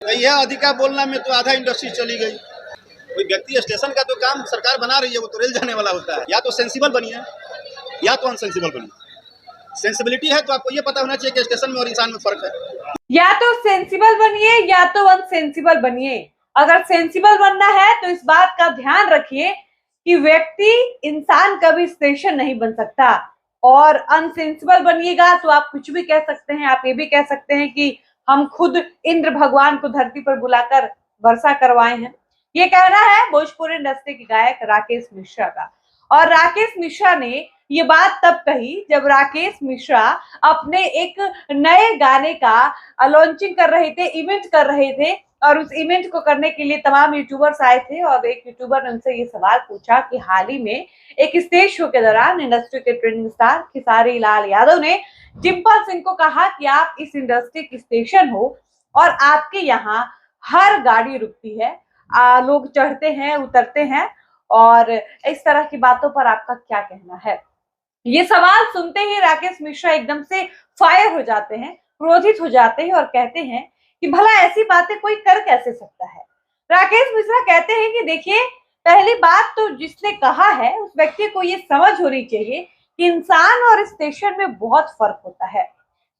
यह अधिकार बोलना में तो आधा इंडस्ट्री चली गई। कोई व्यक्ति स्टेशन का तो काम सरकार बना रही है, वो तो रेल जाने वाला होता है। या तो सेंसिबल बनिए या तो अनसेंसिबल बनिए। सेंसिबिलिटी है तो आपको ये पता होना चाहिए कि स्टेशन में और इंसान में फर्क है। या तो सेंसिबल बनिए या तो अनसेंसिबल बनिए। अगर सेंसिबल बनना है तो इस बात का ध्यान रखिए कि व्यक्ति इंसान कभी स्टेशन नहीं बन सकता, और अनसेंसिबल बनिएगा तो आप कुछ भी कह सकते हैं। आप ये भी कह सकते हैं कि हम खुद इंद्र भगवान को धरती पर बुलाकर वर्षा करवाए हैं। ये कहना है भोजपुरी इंडस्ट्री के गायक राकेश मिश्रा का। और राकेश मिश्रा ने ये बात तब कही जब राकेश मिश्रा अपने एक नए गाने का लॉन्चिंग कर रहे थे, इवेंट कर रहे थे, और उस इवेंट को करने के लिए तमाम यूट्यूबर्स आए थे। और एक यूट्यूबर ने उनसे ये सवाल पूछा कि हाल ही में एक स्टेज शो के दौरान इंडस्ट्री के ट्रेंडिंग स्टार खेसारी लाल यादव ने डिम्पल सिंह को कहा कि आप इस इंडस्ट्री की स्टेशन हो और आपके यहाँ हर गाड़ी रुकती है, लोग चढ़ते हैं उतरते हैं, और इस तरह की बातों पर आपका क्या कहना है। ये सवाल सुनते ही राकेश मिश्रा एकदम से फायर हो जाते हैं, क्रोधित हो जाते हैं और कहते हैं कि भला ऐसी बातें कोई कर कैसे सकता है। राकेश मिश्रा कहते हैं कि देखिए, पहली बात तो जिसने कहा है उस व्यक्ति को ये समझ होनी चाहिए कि इंसान और स्टेशन में बहुत फर्क होता है।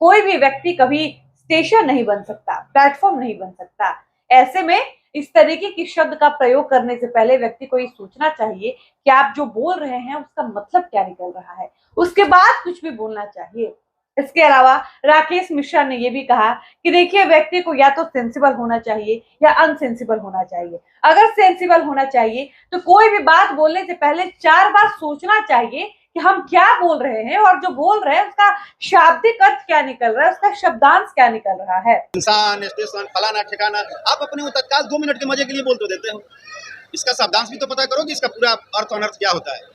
कोई भी व्यक्ति कभी स्टेशन नहीं बन सकता, प्लेटफॉर्म नहीं बन सकता। ऐसे में इस तरीके की शब्द का प्रयोग करने से पहले व्यक्ति को ये सोचना चाहिए कि आप जो बोल रहे हैं उसका मतलब क्या निकल रहा है, उसके बाद कुछ भी बोलना चाहिए। इसके अलावा राकेश मिश्रा ने यह भी कहा कि देखिए, व्यक्ति को या तो सेंसिबल होना चाहिए या अनसेंसिबल होना चाहिए। अगर सेंसिबल होना चाहिए तो कोई भी बात बोलने से पहले 4 बार सोचना चाहिए कि हम क्या बोल रहे हैं, और जो बोल रहे हैं उसका शाब्दिक अर्थ क्या निकल रहा है, उसका शब्दांश क्या निकल रहा है। इंसान, स्टेशन, फलाना ठिकाना, आप अपने तत्काल 2 मिनट के मजे के लिए बोल तो देते हो। इसका शब्दांश भी तो पता करो कि इसका पूरा अर्थ अनर्थ क्या होता है।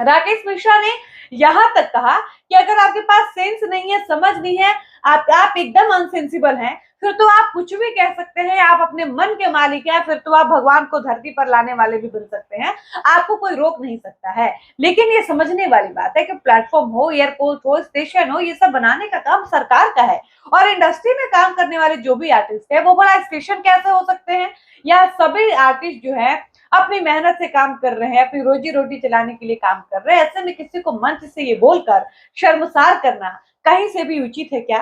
राकेश मिश्रा ने यहां तक कहा कि अगर आपके पास सेंस नहीं है, समझ नहीं है, आप एकदम अनसेंसिबल हैं, फिर तो आप कुछ भी कह सकते हैं। आप अपने मन के मालिक हैं, फिर तो आप भगवान को धरती पर लाने वाले भी बन सकते हैं, आपको कोई रोक नहीं सकता है। लेकिन ये समझने वाली बात है कि प्लेटफॉर्म हो, एयरपोर्ट हो, स्टेशन हो, ये सब बनाने का काम सरकार का है। और इंडस्ट्री में काम करने वाले जो भी आर्टिस्ट है वो बड़ा स्टेशन कैसे हो सकते हैं। या सभी आर्टिस्ट जो है अपनी मेहनत से काम कर रहे हैं, अपनी रोजी रोटी चलाने के लिए काम कर रहे हैं। ऐसे में किसी को मंच से ये बोलकर शर्मसार करना कहीं से भी उचित है क्या।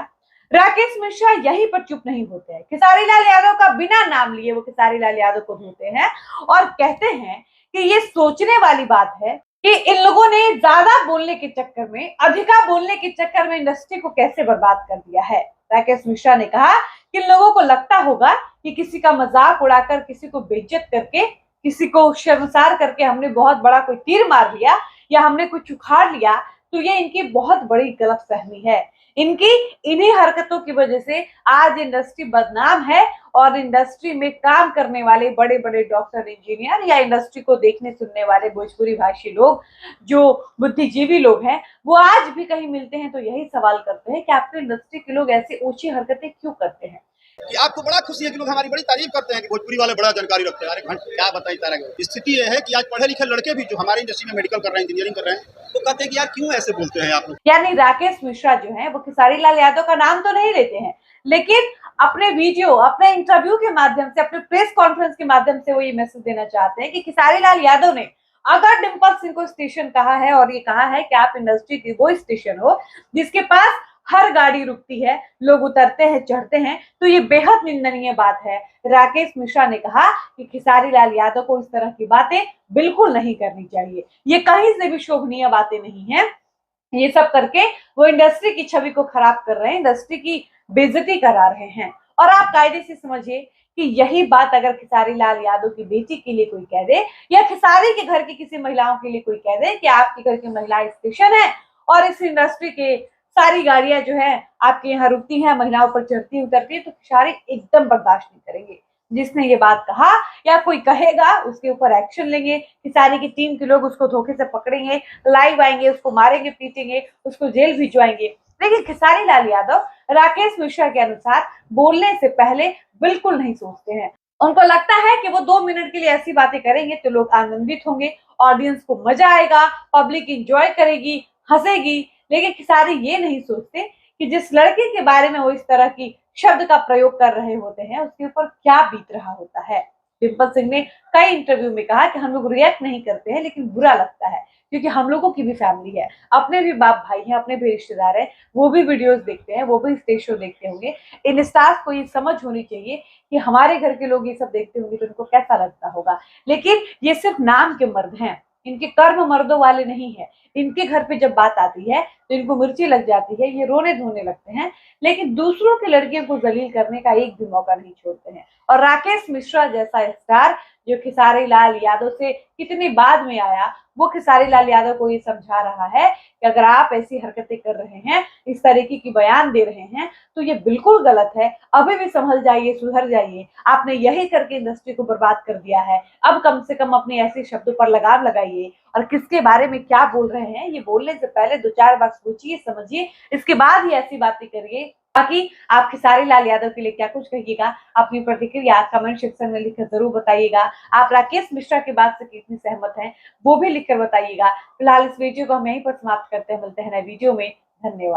राकेश मिश्रा यहीं पर चुप नहीं होते हैं। खेसारी लाल यादव का बिना नाम लिए वो खेसारी लाल यादव को धोते हैं और कहते हैं कि ये सोचने वाली बात है कि इन लोगों ने ज्यादा बोलने के चक्कर में, अधिका बोलने के चक्कर में इंडस्ट्री को कैसे बर्बाद कर दिया है। राकेश मिश्रा ने कहा कि इन लोगों को लगता होगा कि किसी का मजाक उड़ाकर, किसी को बेइज्जत करके, किसी को शर्मसार करके हमने बहुत बड़ा कोई तीर मार लिया या हमने कुछ उखाड़ लिया, तो ये इनकी बहुत बड़ी गलतफहमी है। इनकी इन्हीं हरकतों की वजह से आज इंडस्ट्री बदनाम है, और इंडस्ट्री में काम करने वाले बड़े बड़े डॉक्टर, इंजीनियर या इंडस्ट्री को देखने सुनने वाले भोजपुरी भाषी लोग, जो बुद्धिजीवी लोग हैं, वो आज भी कहीं मिलते हैं तो यही सवाल करते हैं कि आपके इंडस्ट्री के लोग ऐसी ऊंची हरकतें क्यों करते हैं। कि आपको बड़ा खुशी है कि लोग हमारी बड़ी तारीफ करते हैं कि भोजपुरी वाले बड़ा जानकारी रखते हैं। अरे घंटे क्या बताई तारा। स्थिति ये है कि आज पढ़े लिखे लड़के भी जो हमारे इंडस्ट्री में मेडिकल कर रहे हैं, इंजीनियरिंग कर रहे हैं, तो कहते हैं कि यार क्यों ऐसे बोलते हैं आप लोग। यानी राकेश मिश्रा जो है वो खेसारी लाल यादव का नाम तो नहीं लेते हैं, लेकिन अपने वीडियो, अपने इंटरव्यू के माध्यम से, अपने प्रेस कॉन्फ्रेंस के माध्यम से वो ये मैसेज देना चाहते हैं कि खेसारी लाल यादव ने अगर डिम्पल सिंह को स्टेशन कहा है और ये कहा है कि आप इंडस्ट्री की वो स्टेशन हो जिसके पास हर गाड़ी रुकती है, लोग उतरते हैं चढ़ते हैं, तो ये बेहद निंदनीय बात है। राकेश मिश्रा ने कहा कि खेसारी लाल यादव को इस तरह की बातें बिल्कुल नहीं करनी चाहिए। ये कहीं से भी शोभनीय बातें नहीं है। ये सब करके वो इंडस्ट्री की छवि को खराब कर रहे हैं, इंडस्ट्री की बेइज्जती करा रहे हैं। और आप कायदे से समझिए कि यही बात अगर खेसारी लाल यादव की बेटी के लिए कोई कह दे, या खेसारी के घर की किसी महिलाओं के लिए कोई कह दे कि आपके घर की महिला स्टेशन है और इस इंडस्ट्री के सारी गाड़ियां जो है आपके यहाँ रुकती हैं, महिलाओं पर चढ़ती उतरती है, तो खेसारी एकदम बर्दाश्त नहीं करेंगे। जिसने ये बात कहा या कोई कहेगा उसके ऊपर एक्शन लेंगे। खेसारी की टीम के लोग उसको धोखे से पकड़ेंगे, लाइव आएंगे, उसको मारेंगे, पीटेंगे, उसको जेल भिजवाएंगे। लेकिन खेसारी लाल यादव राकेश मिश्रा के अनुसार बोलने से पहले बिल्कुल नहीं सोचते हैं। उनको लगता है कि वो 2 मिनट के लिए ऐसी बातें करेंगे तो लोग आनंदित होंगे, ऑडियंस को मजा आएगा, पब्लिक इंजॉय करेगी, हंसेगी। लेकिन खेसारी ये नहीं सोचते कि जिस लड़के के बारे में वो इस तरह की शब्द का प्रयोग कर रहे होते हैं उसके ऊपर क्या बीत रहा होता है। डिम्पल सिंह ने कई इंटरव्यू में कहा कि हम लोग रिएक्ट नहीं करते हैं लेकिन बुरा लगता है क्योंकि हम लोगों की भी फैमिली है, अपने भी बाप भाई हैं, अपने भी रिश्तेदार हैं, वो भी वीडियोस देखते हैं, वो भी स्टेज शो देखते होंगे। इन स्टार्स को ये समझ होनी चाहिए कि हमारे घर के लोग ये सब देखते होंगे तो उनको कैसा लगता होगा। लेकिन ये सिर्फ नाम के मर्द हैं, इनके कर्म मर्दों वाले नहीं है। इनके घर पे जब बात आती है तो इनको मिर्ची लग जाती है, ये रोने धोने लगते हैं, लेकिन दूसरों की लड़कियों को जलील करने का एक भी मौका नहीं छोड़ते हैं। और राकेश मिश्रा जैसा स्टार जो खेसारी लाल यादव से कितनी बाद में आया, वो खेसारी लाल यादव को ये समझा रहा है कि अगर आप ऐसी हरकतें कर रहे हैं, इस तरीके की बयान दे रहे हैं तो ये बिल्कुल गलत है। अभी भी संभल जाइए, सुधर जाइए। आपने यही करके इंडस्ट्री को बर्बाद कर दिया है। अब कम से कम अपने ऐसे शब्दों पर लगाम लगाइए और किसके बारे में क्या बोल रहे हैं ये बोलने से पहले 2-4 बार सोचिए, समझिए, इसके बाद ही ऐसी बातें करिए। बाकी आप खेसारी लाल यादव के लिए क्या कुछ कहिएगा, अपनी प्रतिक्रिया कमेंट सेक्शन में लिखकर जरूर बताइएगा। आप राकेश मिश्रा की बात से कितनी सहमत हैं वो भी लिखकर बताइएगा। फिलहाल इस वीडियो को हम यहीं पर समाप्त करते हैं, मिलते हैं नए वीडियो में। धन्यवाद।